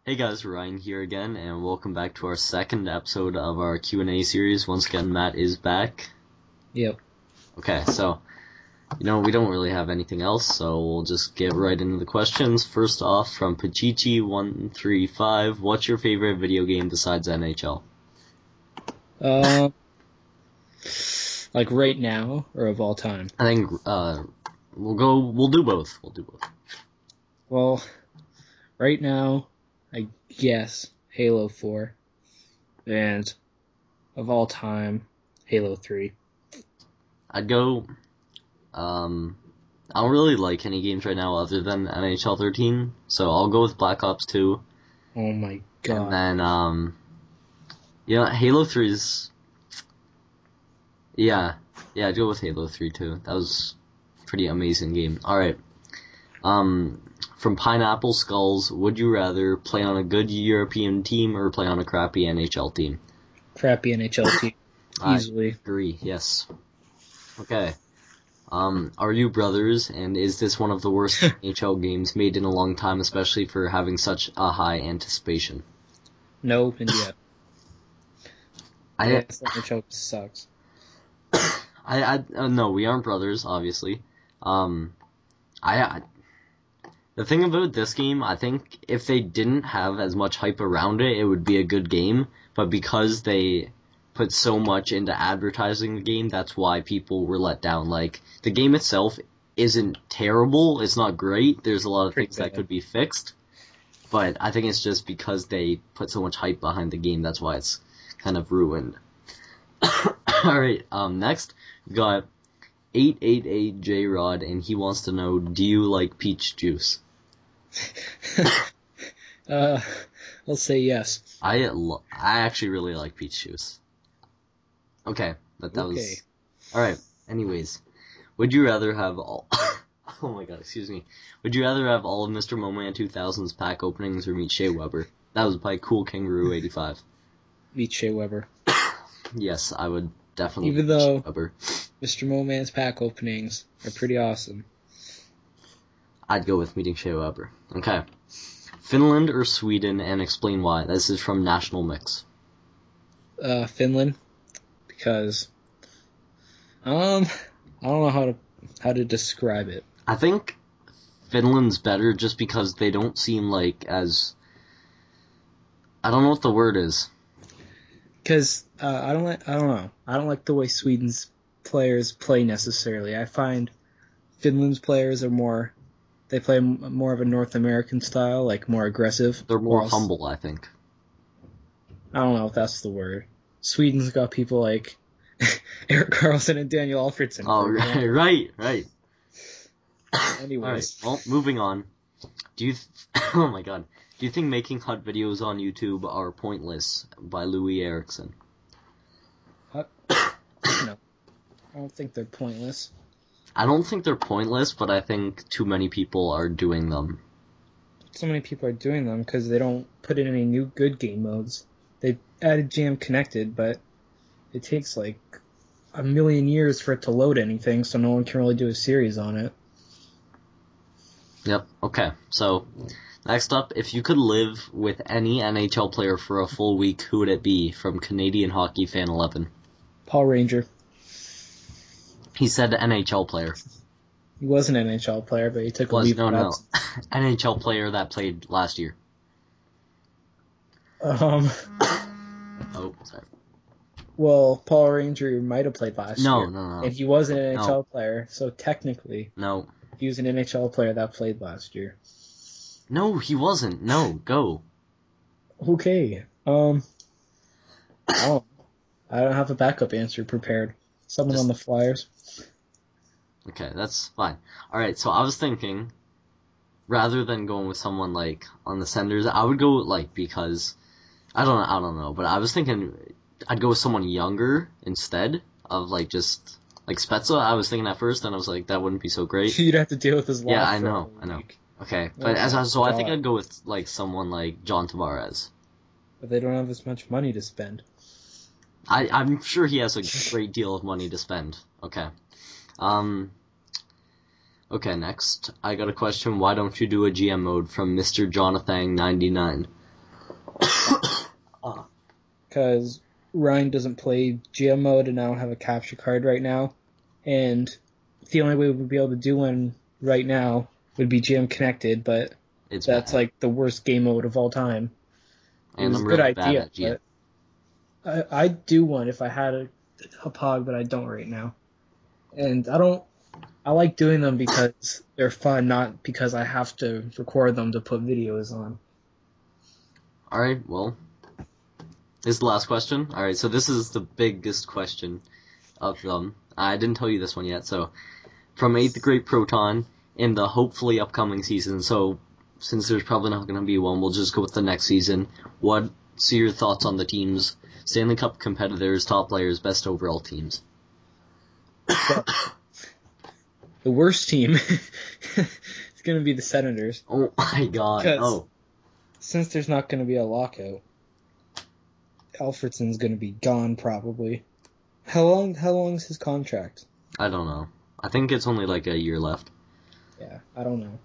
Hey guys, Ryan here again, and welcome back to our second episode of our Q&A series. Once again, Matt is back. Yep. Okay, so, we don't really have anything else, so we'll just get right into the questions. First off, from Pachichi135, what's your favorite video game besides NHL? Like right now or of all time? I think, we'll do both. Well, right now, I guess Halo 4, and of all time, Halo 3. I'd go, I don't really like any games right now other than NHL 13, so I'll go with Black Ops 2. Oh my god. And then, Halo 3 is... Yeah, I'd go with Halo 3 too. That was a pretty amazing game. Alright. From Pineapple Skulls, would you rather play on a good European team or play on a crappy NHL team? Crappy NHL team. Easily. I agree, yes. Okay. Are you brothers, and is this one of the worst NHL games made in a long time, especially for having such a high anticipation? No, and yeah. Yes, NHL sucks. No, we aren't brothers, obviously. The thing about this game, I think if they didn't have as much hype around it, it would be a good game. But because they put so much into advertising the game, that's why people were let down. Like, the game itself isn't terrible. It's not great. There's a lot of things that could be fixed. But I think it's just because they put so much hype behind the game, that's why it's kind of ruined. Alright, next, we got 888J-Rod, and he wants to know, do you like peach juice? I'll say yes. I actually really like peach juice. Okay, that was... Alright, anyways. Would you rather have all... Oh my god, excuse me. Would you rather have all of Mr. Moman 2000's pack openings or meet Shea Weber? That was by Cool Kangaroo 85. Meet Shea Weber. Yes, I would definitely Even though Shea Weber. Mr. Moman's pack openings are pretty awesome. I'd go with meeting Shea Weber. Okay. Finland or Sweden, and explain why. This is from National Mix. Finland, because I don't know how to describe it. I think Finland's better just because they don't seem like as... I don't know what the word is. Because I don't know. I don't like the way Sweden's players play necessarily. I find Finland's players are they play more of a North American style, like more aggressive. They're more humble, I think. I don't know if that's the word. Sweden's got people like Erik Karlsson and Daniel Alfredsson. Oh, right. Anyways. Alright, well, moving on. Oh my god. Do you think making hut videos on YouTube are pointless? By Louis Erickson. No. I don't think they're pointless. I don't think they're pointless, but I think too many people are doing them. So many people are doing them because they don't put in any new good game modes. They added Jam Connected, but it takes like a million years for it to load anything, so no one can really do a series on it. Yep, okay. So, next up, if you could live with any NHL player for a full week, who would it be? From Canadian Hockey Fan 11. Paul Ranger. He said NHL player. He was an NHL player, but he took a leave. No. NHL player that played last year. Oh, sorry. Well, Paul Ranger might have played last year. No. And he was an NHL player, so technically... No. He was an NHL player that played last year. No, he wasn't. No, go. Okay. I don't have a backup answer prepared. Someone on the Flyers. Okay, that's fine. Alright, so I was thinking, rather than going with someone like on the Senders, I would go because I don't know, but I was thinking I'd go with someone younger instead of just Spezza. I was thinking at first, and I was like, that wouldn't be so great. You'd have to deal with his loss. Yeah, I know. Okay, but I think I'd go with someone like John Tavares. But they don't have as much money to spend. I'm sure he has a great deal of money to spend. Okay. Okay, next. I got a question. Why don't you do a GM mode from Mr. Jonathan99? Because Ryan doesn't play GM mode, and I don't have a capture card right now. And the only way we'd be able to do one right now would be GM connected, but that's bad. like the worst game mode of all time. It And was I'm a good really bad idea, at GM. but I'd do one if I had a Pog, but I don't right now. And I like doing them because they're fun, not because I have to record them to put videos on. Alright, well, this is the last question. Alright, so this is the biggest question of them. I didn't tell you this one yet, so from 8th grade Proton in the hopefully upcoming season, so since there's probably not going to be one, we'll just go with the next season. What's your thoughts on the teams? Stanley Cup competitors, top players, best overall teams. The worst team is going to be the Senators. Oh my god. Because since there's not going to be a lockout, Alfredsson's going to be gone probably. How long is his contract? I don't know. I think it's only like a year left. Yeah, I don't know.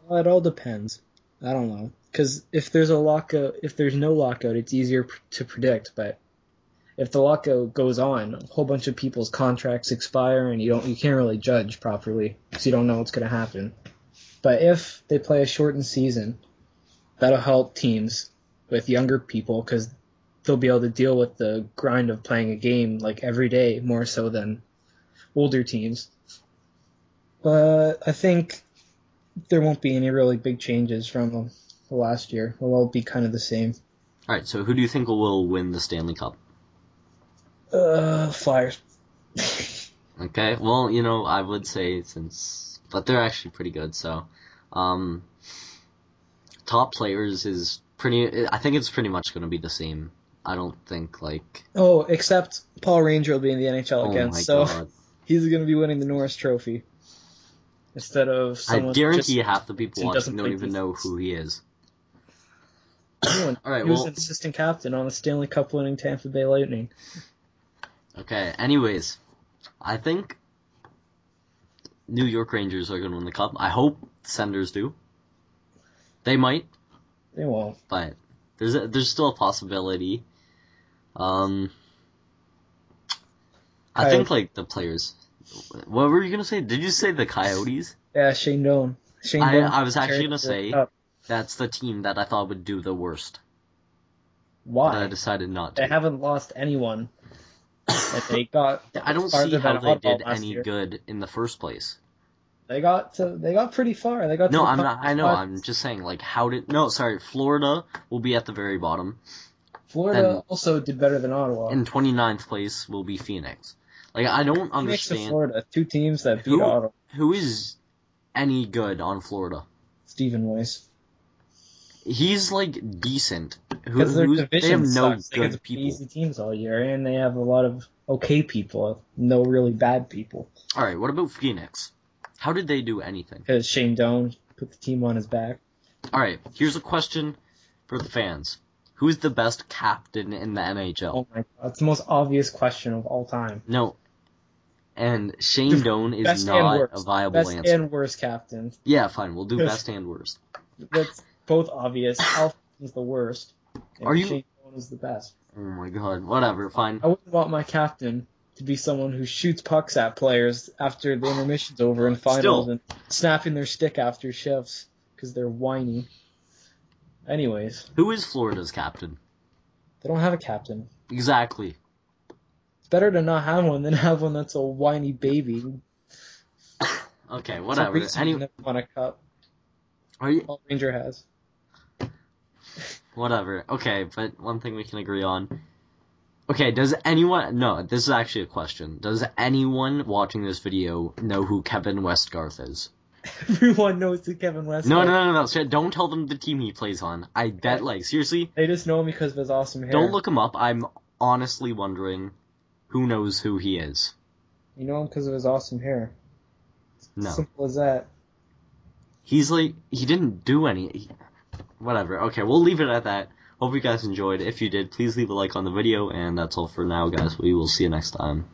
Well, it all depends. I don't know. Because if there's no lockout, it's easier to predict, but if the lockout goes on, a whole bunch of people's contracts expire, and you can't really judge properly because you don't know what's going to happen. But if they play a shortened season, that'll help teams with younger people because they'll be able to deal with the grind of playing a game like every day more so than older teams. But I think there won't be any really big changes from the last year. It'll all be kind of the same. Alright, so who do you think will win the Stanley Cup? Flyers. Okay, well, I would say but they're actually pretty good, so, top players is I think it's pretty much going to be the same. I don't think, Oh, except Paul Ranger will be in the NHL again, so God. He's going to be winning the Norris Trophy. Instead of someone I guarantee half the people watching don't even know who he is. All right, he was an assistant captain on the Stanley Cup winning Tampa Bay Lightning. Okay, anyways, I think New York Rangers are going to win the Cup. I hope the Senators do. They might. They won't. But there's still a possibility. I think, the players... What were you going to say? Did you say the Coyotes? Yeah, Shane Doan. I was actually going to say that's the team that I thought would do the worst. Why? But I decided not to. They haven't lost anyone. And they got I don't see how they did any good in the first place. They got pretty far. They got No, I'm not. I know. I'm just saying, Florida will be at the very bottom. Florida also did better than Ottawa. In 29th place will be Phoenix. I don't understand. Phoenix and Florida, two teams that beat Ottawa. Who is any good on Florida? Stephen Weiss. He's decent. Because their division they have no sucks. good they people. Easy teams all year, and they have a lot of okay people, no really bad people. All right, what about Phoenix? How did they do anything? Because Shane Doan put the team on his back. All right, here's a question for the fans: who's the best captain in the NHL? Oh my god, it's the most obvious question of all time. No. And Shane Doan is not a viable answer. Best and worst captain. Yeah, fine. We'll do best and worst. That's both obvious. Alfredson's the worst. And Shane Doan is the best. Oh my god. Whatever, fine. I wouldn't want my captain to be someone who shoots pucks at players after the intermission's over in finals and snapping their stick after shifts because they're whiny. Anyways. Who is Florida's captain? They don't have a captain. Exactly. It's better to not have one than have one that's a whiny baby. Okay, whatever. You never won a cup. All Ranger has. Whatever. Okay, but one thing we can agree on. Okay, does anyone... No, this is actually a question. Does anyone watching this video know who Kevin Westgarth is? Everyone knows who Kevin Westgarth is. No. So don't tell them the team he plays on. I bet, seriously... They just know him because of his awesome hair. Don't look him up. I'm honestly wondering who knows who he is. You know him because of his awesome hair. No. Simple as that. He's he didn't do any... Whatever. Okay, we'll leave it at that. Hope you guys enjoyed. If you did, please leave a like on the video, and that's all for now, guys. We will see you next time.